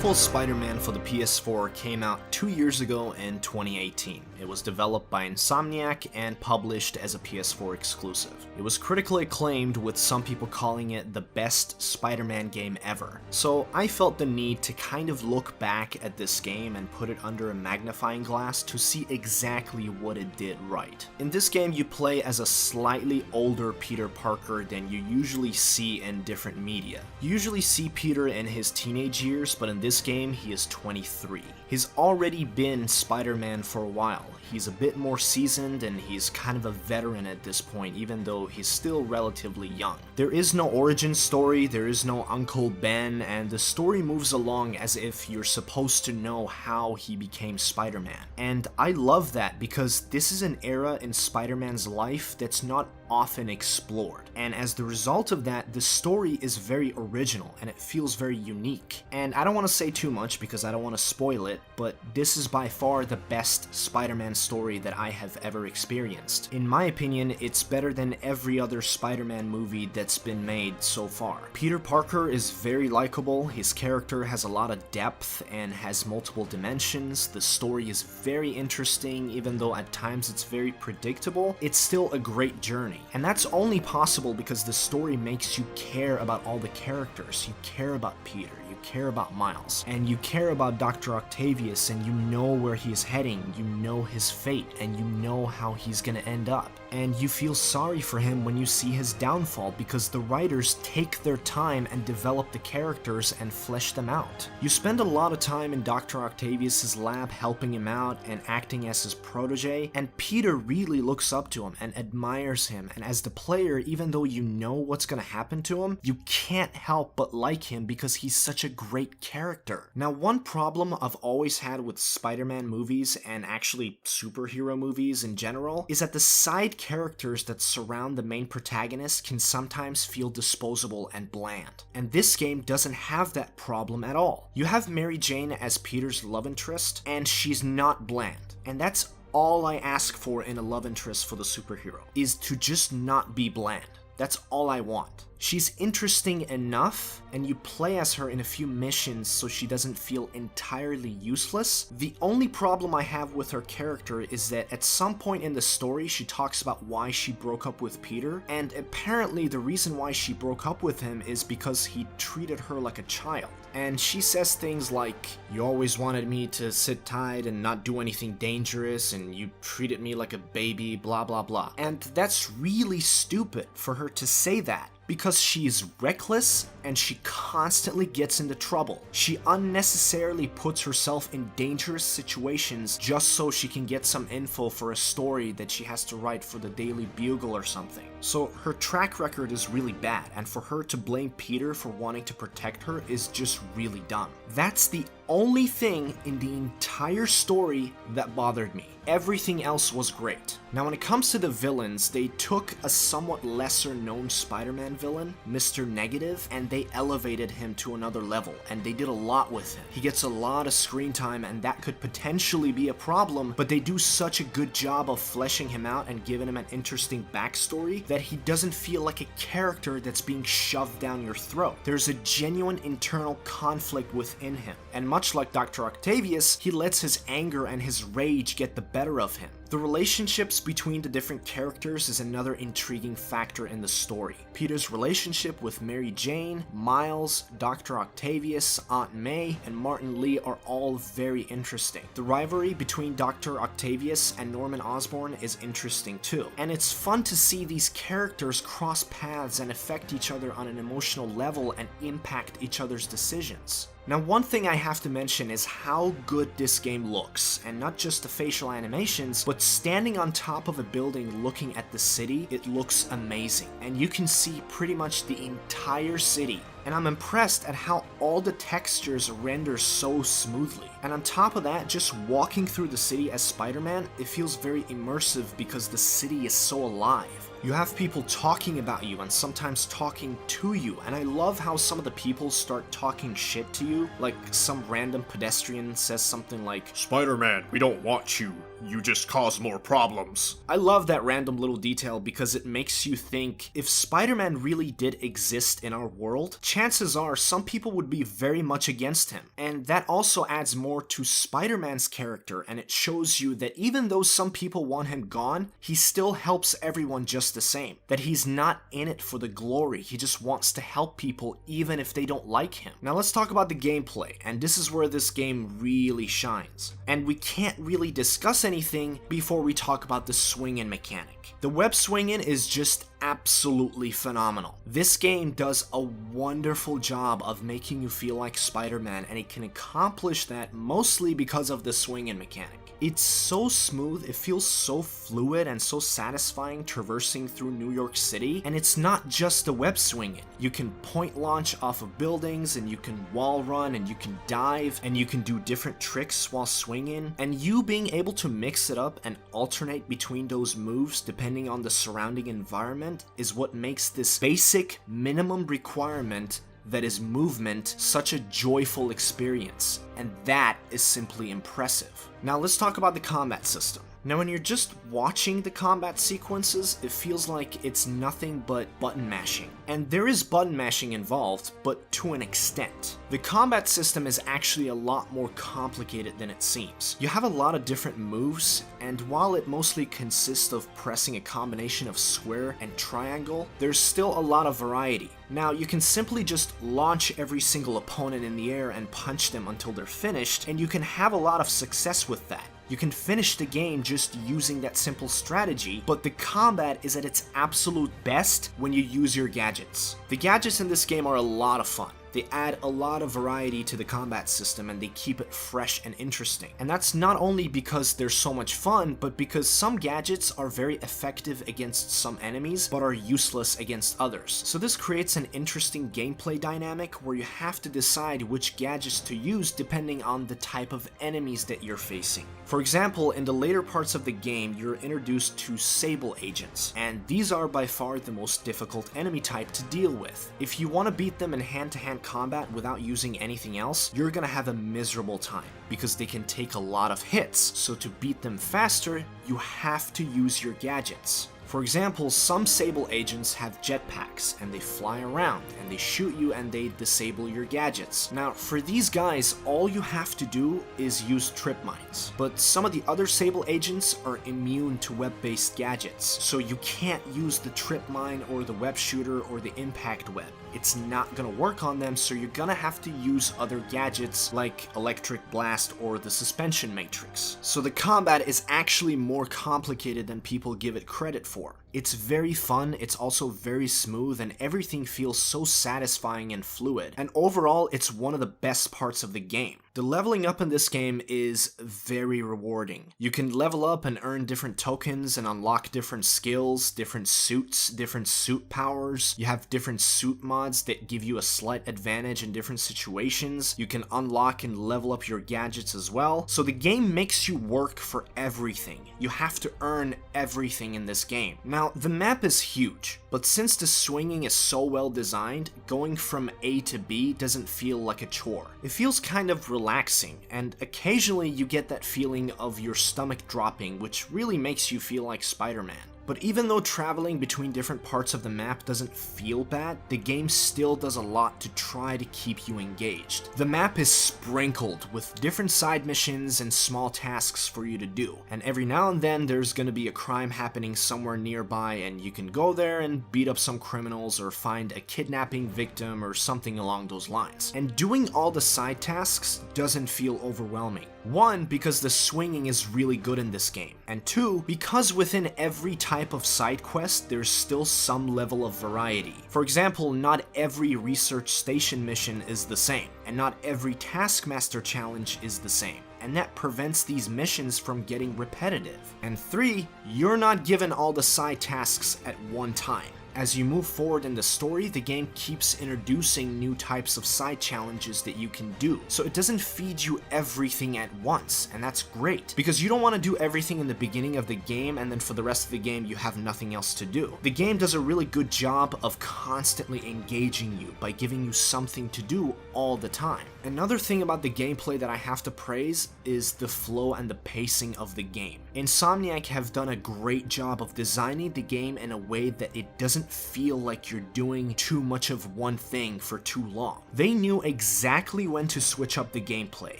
Marvel's Spider-Man for the PS4 came out 2 years ago in 2018. It was developed by Insomniac and published as a PS4 exclusive. It was critically acclaimed, with some people calling it the best Spider-Man game ever. So I felt the need to kind of look back at this game and put it under a magnifying glass to see exactly what it did right. In this game, you play as a slightly older Peter Parker than you usually see in different media. You usually see Peter in his teenage years, but in this game, he is 23. He's already been Spider-Man for a while. He's a bit more seasoned and he's kind of a veteran at this point, even though he's still relatively young. There is no origin story, there is no Uncle Ben, and the story moves along as if you're supposed to know how he became Spider-Man. And I love that because this is an era in Spider-Man's life that's not often explored. And as the result of that, the story is very original and it feels very unique. And I don't want to say too much because I don't want to spoil it, but this is by far the best Spider-Man story that I have ever experienced. In my opinion, it's better than every other Spider-Man movie that's been made so far. Peter Parker is very likable, his character has a lot of depth and has multiple dimensions, the story is very interesting, even though at times it's very predictable, it's still a great journey. And that's only possible because the story makes you care about all the characters. You care about Peter, you care about Miles, and you care about Dr. Octavius, and you know where he is heading, you know his fate, and you know how he's gonna end up. And you feel sorry for him when you see his downfall because the writers take their time and develop the characters and flesh them out. You spend a lot of time in Dr. Octavius's lab helping him out and acting as his protege, and Peter really looks up to him and admires him, and as the player, even though you know what's gonna happen to him, you can't help but like him because he's such a great character. Now, one problem I've always had with Spider-Man movies, and actually superhero movies in general, is that the side characters that surround the main protagonist can sometimes feel disposable and bland. And this game doesn't have that problem at all. You have Mary Jane as Peter's love interest, and she's not bland. And that's all I ask for in a love interest for the superhero, is to just not be bland. That's all I want. She's interesting enough, and you play as her in a few missions so she doesn't feel entirely useless. The only problem I have with her character is that at some point in the story she talks about why she broke up with Peter, and apparently the reason why she broke up with him is because he treated her like a child. And she says things like, "You always wanted me to sit tight and not do anything dangerous, and you treated me like a baby, blah blah blah." And that's really stupid for her to say that, because she is reckless and she constantly gets into trouble. She unnecessarily puts herself in dangerous situations just so she can get some info for a story that she has to write for the Daily Bugle or something. So her track record is really bad, and for her to blame Peter for wanting to protect her is just really dumb. That's the only thing in the entire story that bothered me. Everything else was great. Now, when it comes to the villains, they took a somewhat lesser known Spider-Man villain, Mr. Negative, and they elevated him to another level, and they did a lot with him. He gets a lot of screen time, and that could potentially be a problem, but they do such a good job of fleshing him out and giving him an interesting backstory that he doesn't feel like a character that's being shoved down your throat. There's a genuine internal conflict within him, and much like Dr. Octavius, he lets his anger and his rage get the better of him. The relationships between the different characters is another intriguing factor in the story. Peter's relationship with Mary Jane, Miles, Dr. Octavius, Aunt May, and Martin Lee are all very interesting. The rivalry between Dr. Octavius and Norman Osborn is interesting too. And it's fun to see these characters cross paths and affect each other on an emotional level and impact each other's decisions. Now, one thing I have to mention is how good this game looks, and not just the facial animations, but standing on top of a building looking at the city, it looks amazing. And you can see pretty much the entire city. And I'm impressed at how all the textures render so smoothly. And on top of that, just walking through the city as Spider-Man, it feels very immersive because the city is so alive. You have people talking about you and sometimes talking to you, and I love how some of the people start talking shit to you, like some random pedestrian says something like, "Spider-Man, we don't want you. You just cause more problems." I love that random little detail because it makes you think, if Spider-Man really did exist in our world, chances are some people would be very much against him. And that also adds more to Spider-Man's character, and it shows you that even though some people want him gone, he still helps everyone just the same. That he's not in it for the glory, he just wants to help people even if they don't like him. Now let's talk about the gameplay, and this is where this game really shines. And we can't really discuss anything before we talk about the swinging mechanic. The web swinging is just absolutely phenomenal. This game does a wonderful job of making you feel like Spider-Man, and it can accomplish that mostly because of the swinging mechanic. It's so smooth, it feels so fluid and so satisfying traversing through New York City, and it's not just the web swinging. You can point launch off of buildings, and you can wall run, and you can dive, and you can do different tricks while swinging, and you being able to mix it up and alternate between those moves depending on the surrounding environment is what makes this basic minimum requirement that is movement such a joyful experience, and that is simply impressive. Now let's talk about the combat system. Now when you're just watching the combat sequences, it feels like it's nothing but button mashing. And there is button mashing involved, but to an extent. The combat system is actually a lot more complicated than it seems. You have a lot of different moves, and while it mostly consists of pressing a combination of square and triangle, there's still a lot of variety. Now you can simply just launch every single opponent in the air and punch them until they're finished, and you can have a lot of success with that. You can finish the game just using that simple strategy, but the combat is at its absolute best when you use your gadgets. The gadgets in this game are a lot of fun. They add a lot of variety to the combat system, and they keep it fresh and interesting. And that's not only because they're so much fun, but because some gadgets are very effective against some enemies, but are useless against others. So this creates an interesting gameplay dynamic where you have to decide which gadgets to use depending on the type of enemies that you're facing. For example, in the later parts of the game, you're introduced to Sable agents, and these are by far the most difficult enemy type to deal with. If you want to beat them in hand-to-hand combat without using anything else, you're gonna have a miserable time because they can take a lot of hits. So to beat them faster, you have to use your gadgets. For example, some Sable agents have jetpacks, and they fly around, and they shoot you, and they disable your gadgets. Now, for these guys, all you have to do is use trip mines. But some of the other Sable agents are immune to web-based gadgets, so you can't use the trip mine or the web shooter or the impact web. It's not gonna work on them, so you're gonna have to use other gadgets like Electric Blast or the Suspension Matrix. So the combat is actually more complicated than people give it credit for. It's very fun, it's also very smooth, and everything feels so satisfying and fluid. And overall, it's one of the best parts of the game. The leveling up in this game is very rewarding. You can level up and earn different tokens and unlock different skills, different suits, different suit powers. You have different suit mods that give you a slight advantage in different situations. You can unlock and level up your gadgets as well. So the game makes you work for everything. You have to earn everything in this game. Now, the map is huge, but since the swinging is so well designed, going from A to B doesn't feel like a chore. It feels kind of relaxing, and occasionally you get that feeling of your stomach dropping, which really makes you feel like Spider-Man. But even though traveling between different parts of the map doesn't feel bad, the game still does a lot to try to keep you engaged. The map is sprinkled with different side missions and small tasks for you to do, and every now and then there's gonna be a crime happening somewhere nearby, and you can go there and beat up some criminals or find a kidnapping victim or something along those lines. And doing all the side tasks doesn't feel overwhelming. One, because the swinging is really good in this game, and two, because within every type of side quest there's still some level of variety. For example, not every research station mission is the same, and not every Taskmaster challenge is the same, and that prevents these missions from getting repetitive. And three, you're not given all the side tasks at one time. As you move forward in the story, the game keeps introducing new types of side challenges that you can do, so it doesn't feed you everything at once, and that's great, because you don't want to do everything in the beginning of the game and then for the rest of the game you have nothing else to do. The game does a really good job of constantly engaging you by giving you something to do all the time. Another thing about the gameplay that I have to praise is the flow and the pacing of the game. Insomniac have done a great job of designing the game in a way that it doesn't feel like you're doing too much of one thing for too long. They knew exactly when to switch up the gameplay,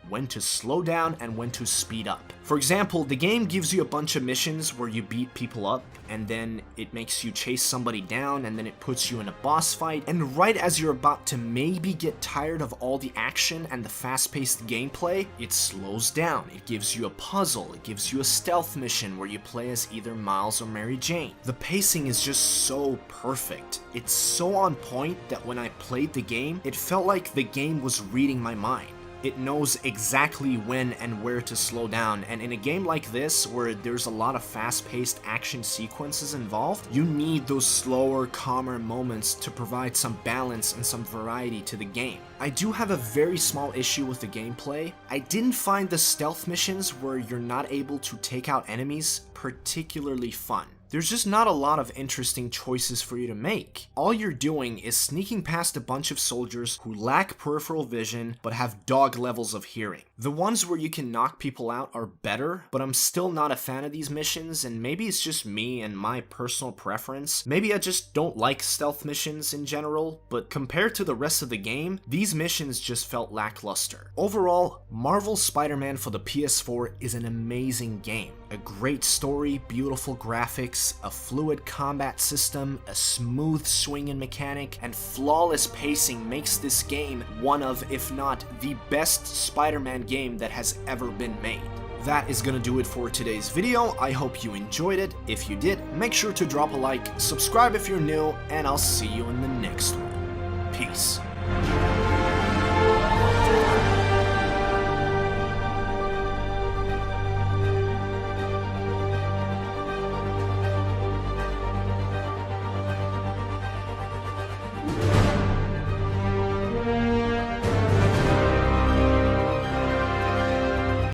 when to slow down and when to speed up. For example, the game gives you a bunch of missions where you beat people up, and then it makes you chase somebody down, and then it puts you in a boss fight, and right as you're about to maybe get tired of all the action and the fast-paced gameplay, it slows down. It gives you a puzzle, it gives you a stealth mission where you play as either Miles or Mary Jane. The pacing is just so perfect. It's so on point that when I played the game, it felt like the game was reading my mind. It knows exactly when and where to slow down, and in a game like this, where there's a lot of fast-paced action sequences involved, you need those slower, calmer moments to provide some balance and some variety to the game. I do have a very small issue with the gameplay. I didn't find the stealth missions where you're not able to take out enemies particularly fun. There's just not a lot of interesting choices for you to make. All you're doing is sneaking past a bunch of soldiers who lack peripheral vision but have dog levels of hearing. The ones where you can knock people out are better, but I'm still not a fan of these missions, and maybe it's just me and my personal preference. Maybe I just don't like stealth missions in general, but compared to the rest of the game, these missions just felt lackluster. Overall, Marvel's Spider-Man for the PS4 is an amazing game. A great story, beautiful graphics, a fluid combat system, a smooth swinging mechanic, and flawless pacing makes this game one of, if not the best Spider-Man game that has ever been made. That is gonna do it for today's video. I hope you enjoyed it. If you did, make sure to drop a like, subscribe if you're new, and I'll see you in the next one. Peace.